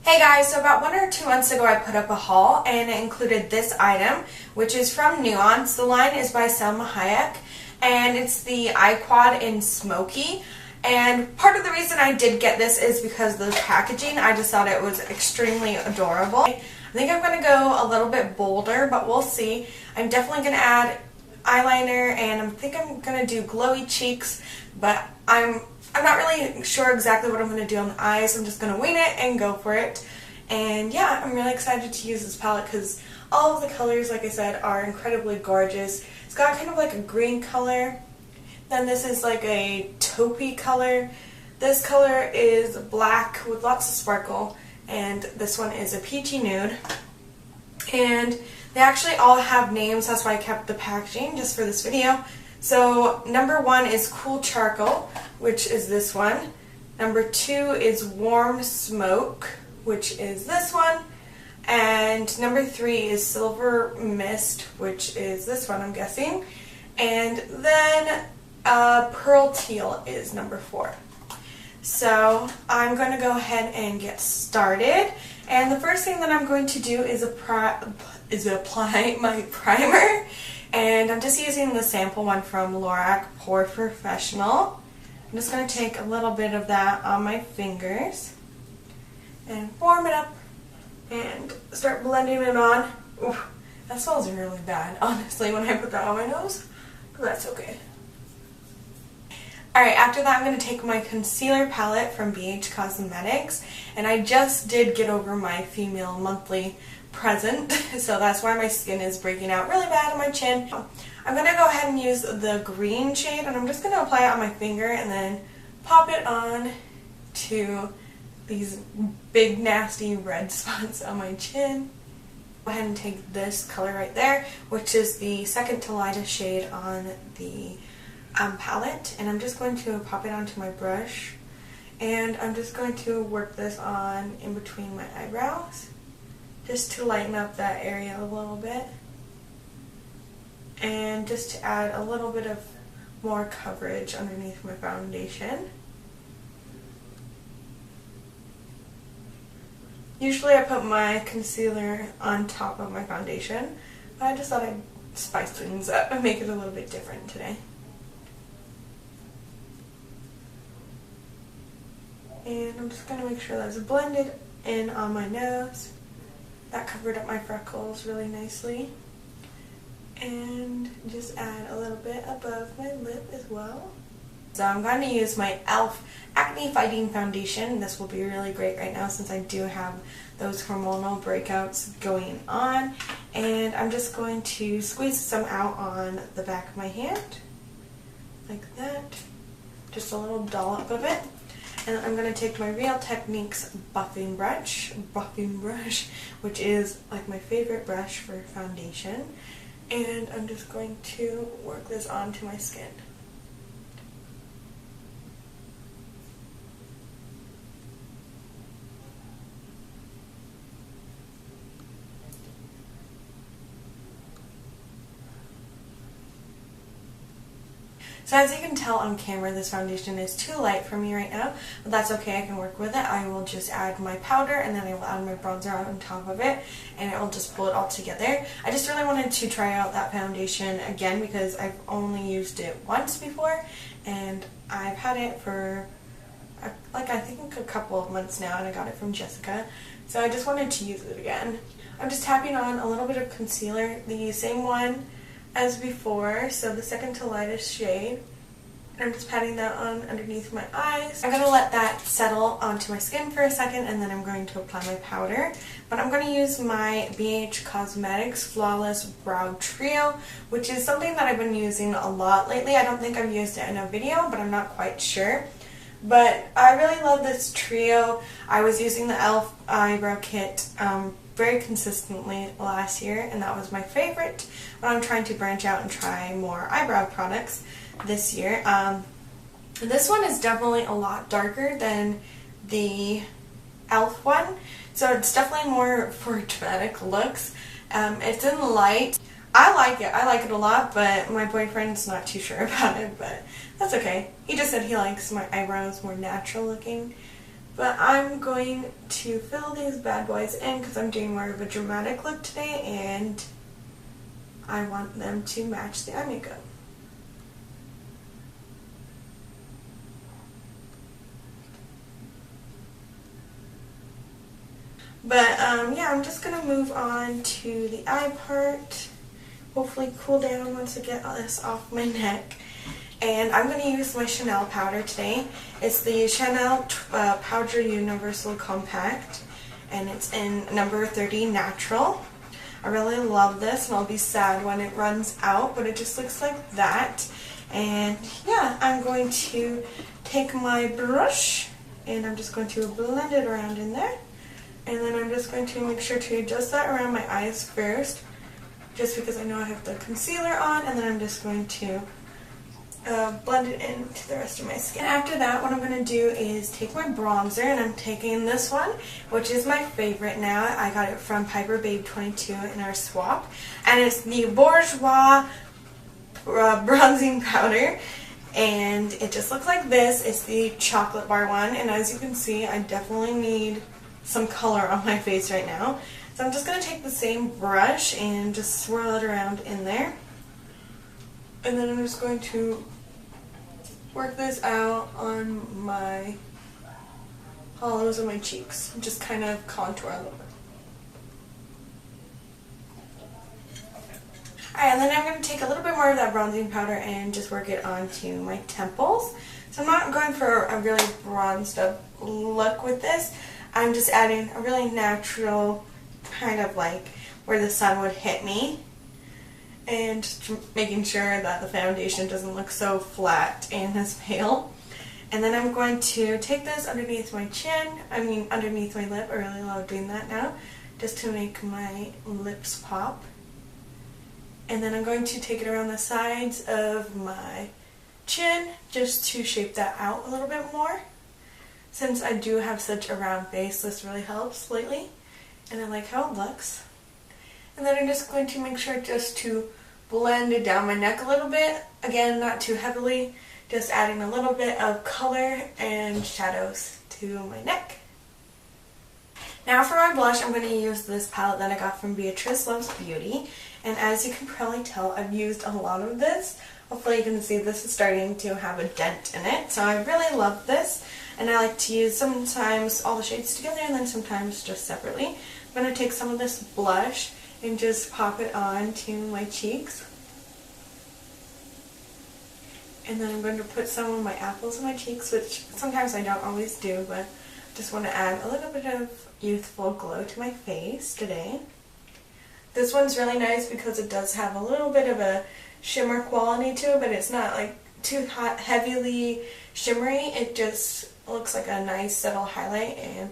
Hey guys, so about 1 or 2 months ago I put up a haul and it included this item, which is from Nuance. The line is by Selma Hayek and it's the eye quad in Smokey. And part of the reason I did get this is because of the packaging. I just thought it was extremely adorable. I think I'm going to go a little bit bolder, but we'll see. I'm definitely going to add eyeliner and I think I'm going to do glowy cheeks, but I'm not really sure exactly what I'm going to do on the eyes. I'm just going to wing it and go for it. And yeah, I'm really excited to use this palette because all of the colors, like I said, are incredibly gorgeous. It's got kind of like a green color. Then this is like a taupey color. This color is black with lots of sparkle. And this one is a peachy nude. And they actually all have names. That's why I kept the packaging just for this video. So number 1 is Cool Charcoal, which is this one. Number 2 is Warm Smoke, which is this one. And number 3 is Silver Mist, which is this one, I'm guessing. And then Pearl Teal is number 4. So I'm going to go ahead and get started. And the first thing that I'm going to do is apply my primer. And I'm just using the sample one from Lorac Pore Professional. I'm just going to take a little bit of that on my fingers and warm it up and start blending it on. Oof, that smells really bad, honestly, when I put that on my nose, but that's okay. Alright, after that I'm going to take my concealer palette from BH Cosmetics, and I just did get over my female monthly present, so that's why my skin is breaking out really bad on my chin. I'm going to go ahead and use the green shade, and I'm just going to apply it on my finger and then pop it on to these big nasty red spots on my chin. Go ahead and take this color right there, which is the second to lightest shade on the palette, and I'm just going to pop it onto my brush, and I'm just going to work this on in between my eyebrows just to lighten up that area a little bit and just to add a little bit of more coverage underneath my foundation. Usually I put my concealer on top of my foundation, but I just thought I'd spice things up and make it a little bit different today. And I'm just going to make sure that's blended in on my nose. That covered up my freckles really nicely. And just add a little bit above my lip as well. So I'm going to use my e.l.f. Acne Fighting Foundation. This will be really great right now since I do have those hormonal breakouts going on. And I'm just going to squeeze some out on the back of my hand. Like that. Just a little dollop of it. And I'm going to take my Real Techniques buffing brush, which is like my favorite brush for foundation. And I'm just going to work this onto my skin. So as you can tell on camera, this foundation is too light for me right now, but that's okay, I can work with it. I will just add my powder and then I will add my bronzer on top of it and it will just pull it all together. I just really wanted to try out that foundation again because I've only used it once before and I've had it for like I think a couple of months now and I got it from Jessica. So I just wanted to use it again. I'm just tapping on a little bit of concealer, the same one as before, so the second to lightest shade. I'm just patting that on underneath my eyes. I'm going to let that settle onto my skin for a second and then I'm going to apply my powder. But I'm going to use my BH Cosmetics Flawless Brow Trio, which is something that I've been using a lot lately. I don't think I've used it in a video, but I'm not quite sure. But I really love this trio. I was using the e.l.f. eyebrow kit very consistently last year, and that was my favorite when I'm trying to branch out and try more eyebrow products this year. This one is definitely a lot darker than the e.l.f. one, so it's definitely more for dramatic looks. It's in light. I like it a lot, but my boyfriend's not too sure about it, but that's okay. He just said he likes my eyebrows more natural looking. But I'm going to fill these bad boys in because I'm doing more of a dramatic look today and I want them to match the eye makeup. But yeah, I'm just going to move on to the eye part. Hopefully cool down once I get all this off my neck. And I'm going to use my Chanel powder today. It's the Chanel Powder Universal Compact. And it's in number 30 Natural. I really love this and I'll be sad when it runs out. But it just looks like that. And yeah, I'm going to take my brush and I'm just going to blend it around in there. And then I'm just going to make sure to adjust that around my eyes first, just because I know I have the concealer on, and then I'm just going to blend it into the rest of my skin. After that, what I'm going to do is take my bronzer, and I'm taking this one, which is my favorite now. I got it from Piper Babe 22 in our swap, and it's the Bourjois bronzing powder. And it just looks like this. It's the chocolate bar one, and as you can see, I definitely need some color on my face right now. So I'm just going to take the same brush and just swirl it around in there. And then I'm just going to work this out on my hollows of my cheeks. Just kind of contour a little bit. Alright, and then I'm going to take a little bit more of that bronzing powder and just work it onto my temples. So I'm not going for a really bronzed up look with this. I'm just adding a really natural, kind of like where the sun would hit me. And just making sure that the foundation doesn't look so flat and as pale. And then I'm going to take this underneath my chin, underneath my lip. I really love doing that now, just to make my lips pop. And then I'm going to take it around the sides of my chin, just to shape that out a little bit more. Since I do have such a round face, this really helps lately, and I like how it looks. And then I'm just going to make sure just to blend it down my neck a little bit. Again, not too heavily, just adding a little bit of color and shadows to my neck. Now for my blush, I'm going to use this palette that I got from Beatrice Loves Beauty. And as you can probably tell, I've used a lot of this. Hopefully you can see this is starting to have a dent in it. So I really love this. And I like to use sometimes all the shades together and then sometimes just separately. I'm going to take some of this blush and just pop it on to my cheeks. And then I'm going to put some of my apples in my cheeks, which sometimes I don't always do, but just want to add a little bit of youthful glow to my face today. This one's really nice because it does have a little bit of a shimmer quality to it, but it's not like too heavily shimmery. It just looks like a nice subtle highlight and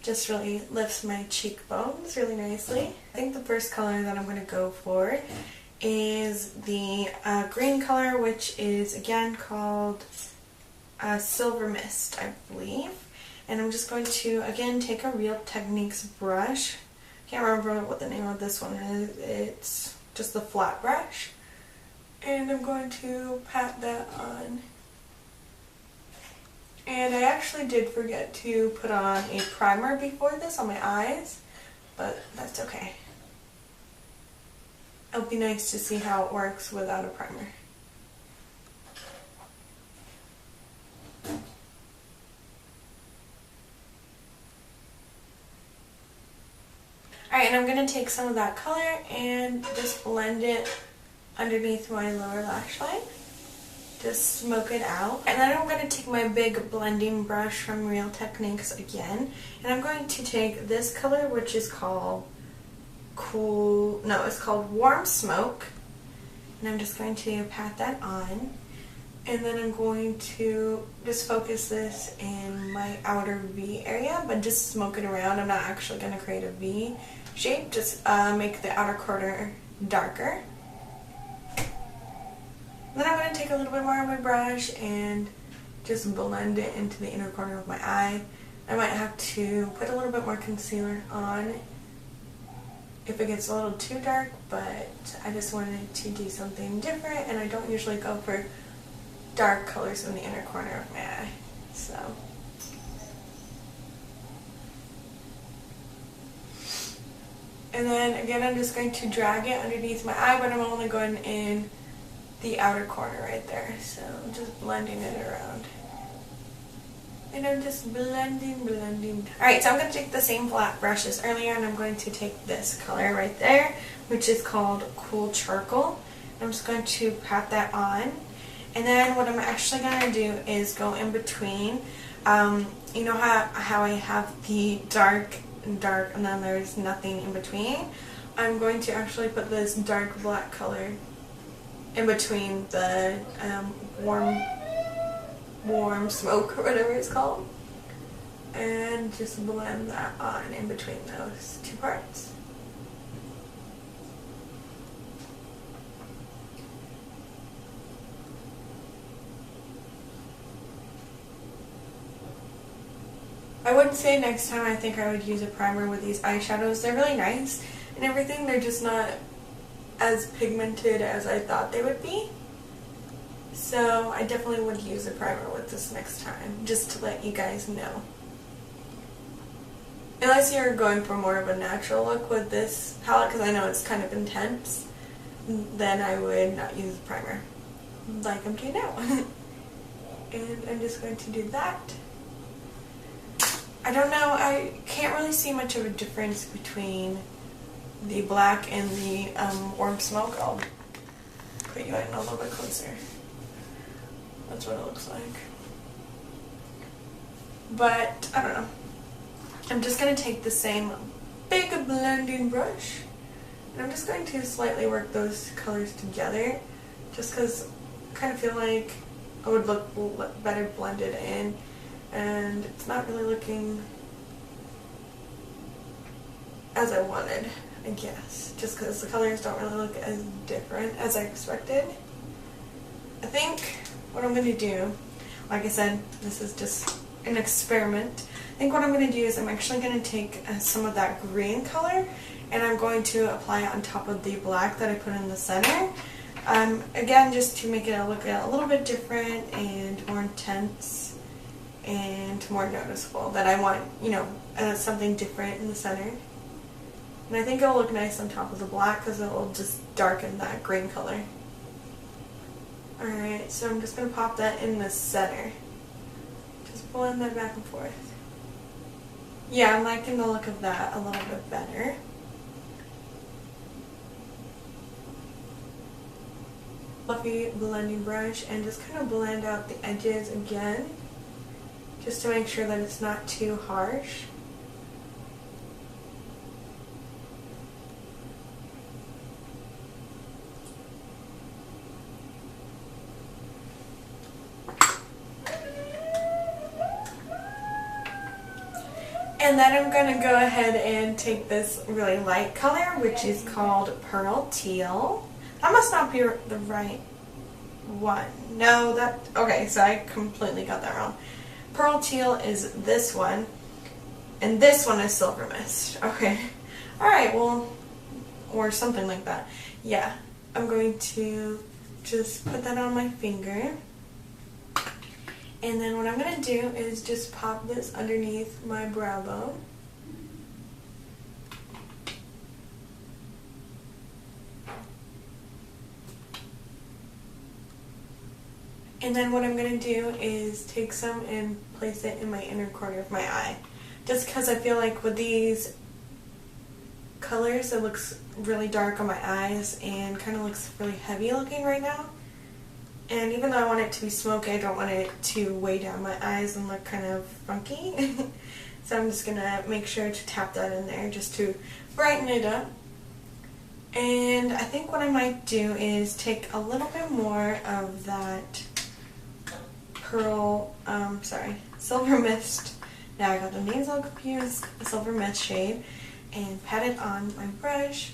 just really lifts my cheekbones really nicely. I think the first color that I'm going to go for is the green color, which is again called Silver Mist, I believe. And I'm just going to again take a Real Techniques brush. Can't remember what the name of this one is. It's just the flat brush. And I'm going to pat that on. And I actually did forget to put on a primer before this on my eyes, but that's okay. It'll be nice to see how it works without a primer. Alright, and I'm going to take some of that color and just blend it underneath my lower lash line. Just smoke it out. And then I'm going to take my big blending brush from Real Techniques again. And I'm going to take this color, which is called it's called Warm Smoke. And I'm just going to pat that on. And then I'm going to just focus this in my outer V area, but just smoke it around. I'm not actually going to create a V shape, just make the outer corner darker. Then I'm going to take a little bit more of my brush and just blend it into the inner corner of my eye. I might have to put a little bit more concealer on if it gets a little too dark, but I just wanted to do something different, and I don't usually go for dark colors in the inner corner of my eye. So And then again, I'm just going to drag it underneath my eye, but I'm only going in the outer corner right there. So I'm just blending it around. And I'm just blending. Alright, so I'm going to take the same flat brush as earlier, and I'm going to take this color right there, which is called Cool Charcoal. I'm just going to pat that on. And then what I'm actually going to do is go in between. You know how I have the dark, and then there's nothing in between? I'm going to actually put this dark black color in between the warm smoke or whatever it's called, and just blend that on in between those two parts. I would say next time I think I would use a primer with these eyeshadows. They're really nice and everything, they're just not as pigmented as I thought they would be. So I definitely would use a primer with this next time, just to let you guys know. Unless you're going for more of a natural look with this palette, because I know it's kind of intense, then I would not use a primer, like I'm doing now. And I'm just going to do that. I don't know, I can't really see much of a difference between the black and the warm smoke. I'll put you in a little bit closer. That's what it looks like. But, I don't know. I'm just going to take the same big blending brush, and I'm just going to slightly work those colors together, just because I kind of feel like it would look better blended in, and it's not really looking as I wanted, I guess, just because the colors don't really look as different as I expected. I think what I'm going to do, like I said, this is just an experiment. I think what I'm going to do is I'm actually going to take some of that green color, and I'm going to apply it on top of the black that I put in the center. Again, just to make it look a little bit different and more intense and more noticeable, that I want, you know, something different in the center. And I think it'll look nice on top of the black because it will just darken that green color. Alright, so I'm just going to pop that in the center. Just blend that back and forth. Yeah, I'm liking the look of that a little bit better. Fluffy blending brush, and just kind of blend out the edges again, just to make sure that it's not too harsh. And then I'm going to go ahead and take this really light color, which is called Pearl Teal. That must not be the right one. No, okay, so I completely got that wrong. Pearl Teal is this one, and this one is Silver Mist. Okay. Alright, well, or something like that. Yeah, I'm going to just put that on my finger. And then what I'm going to do is just pop this underneath my brow bone. And then what I'm going to do is take some and place it in my inner corner of my eye. Just because I feel like with these colors it looks really dark on my eyes and kind of looks really heavy looking right now. And even though I want it to be smoky, I don't want it to weigh down my eyes and look kind of funky. So I'm just going to make sure to tap that in there just to brighten it up. And I think what I might do is take a little bit more of that Silver Mist. Now I got the names all confused. The Silver Mist shade, and pat it on my brush,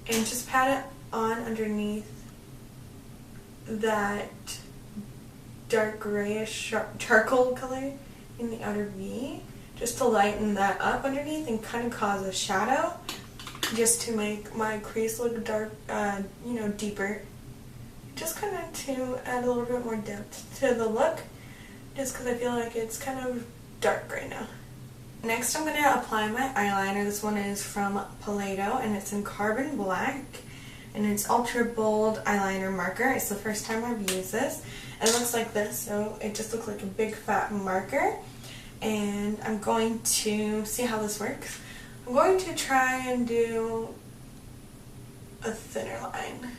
and just pat it on underneath that dark grayish charcoal color in the outer V, just to lighten that up underneath and kind of cause a shadow, just to make my crease look dark, you know, deeper. Just kind of to add a little bit more depth to the look, just because I feel like it's kind of dark right now. next I'm going to apply my eyeliner. This one is from Play-Doh and it's in Carbon Black. And it's Ultra Bold Eyeliner Marker. It's the first time I've used this. And it looks like this, so it just looks like a big fat marker. And I'm going to see how this works. I'm going to try and do a thinner line.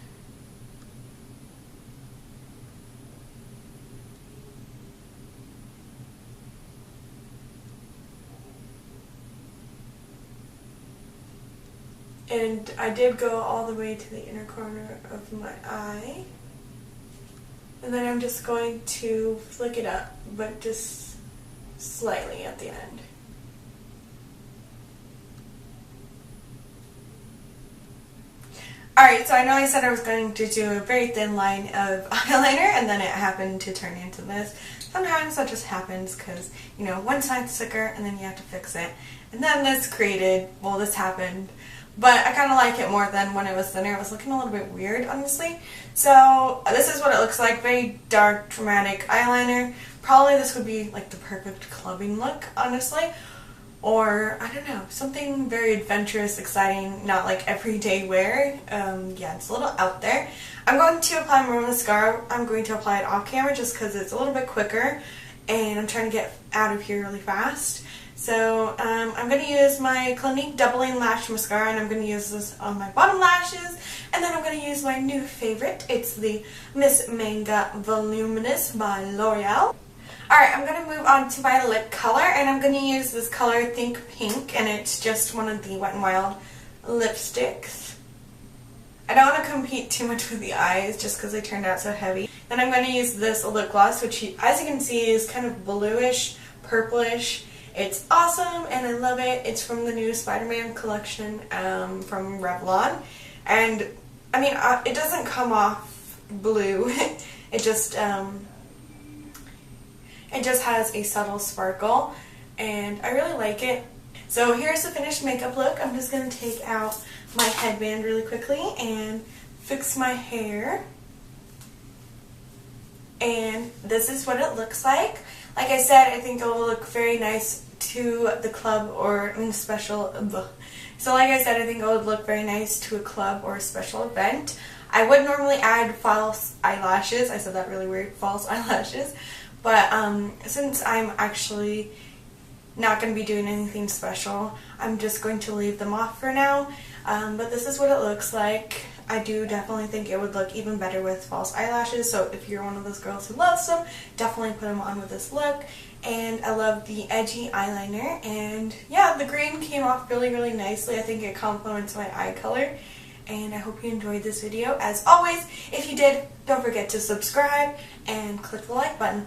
And I did go all the way to the inner corner of my eye. And then I'm just going to flick it up, but just slightly at the end. Alright, so I know I said I was going to do a very thin line of eyeliner, and then it happened to turn into this. Sometimes that just happens because, you know, one side's thicker and then you have to fix it. And then this happened. But I kind of like it more than when it was thinner. It was looking a little bit weird, honestly. So this is what it looks like. Very dark, dramatic eyeliner. Probably this would be like the perfect clubbing look, honestly. Or, I don't know, something very adventurous, exciting, not like everyday wear. Yeah, it's a little out there. I'm going to apply more mascara. I'm going to apply it off camera just because it's a little bit quicker. And I'm trying to get out of here really fast. So I'm going to use my Clinique Doubling Lash Mascara, and I'm going to use this on my bottom lashes. And then I'm going to use my new favorite. It's the Miss Manga Voluminous by L'Oreal. Alright, I'm going to move on to my lip color, and I'm going to use this color Think Pink, and it's just one of the Wet n Wild lipsticks. I don't want to compete too much with the eyes just because they turned out so heavy. Then I'm going to use this lip gloss, which as you can see is kind of bluish, purplish. It's awesome and I love it. It's from the new Spider-Man collection from Revlon. And I mean, it doesn't come off blue. It just has a subtle sparkle and I really like it. So here's the finished makeup look. I'm just going to take out my headband really quickly and fix my hair. And this is what it looks like. Like I said, I think it will look very nice to the club or in a special. So like I said, I think it would look very nice to a club or a special event. I would normally add false eyelashes. I said that really weird, false eyelashes. But since I'm actually not going to be doing anything special, I'm just going to leave them off for now. But this is what it looks like. I do definitely think it would look even better with false eyelashes, so if you're one of those girls who loves them, definitely put them on with this look. And I love the edgy eyeliner, and yeah, the green came off really, really nicely. I think it complements my eye color, and I hope you enjoyed this video. As always, if you did, don't forget to subscribe and click the like button.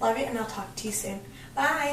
Love you, and I'll talk to you soon. Bye!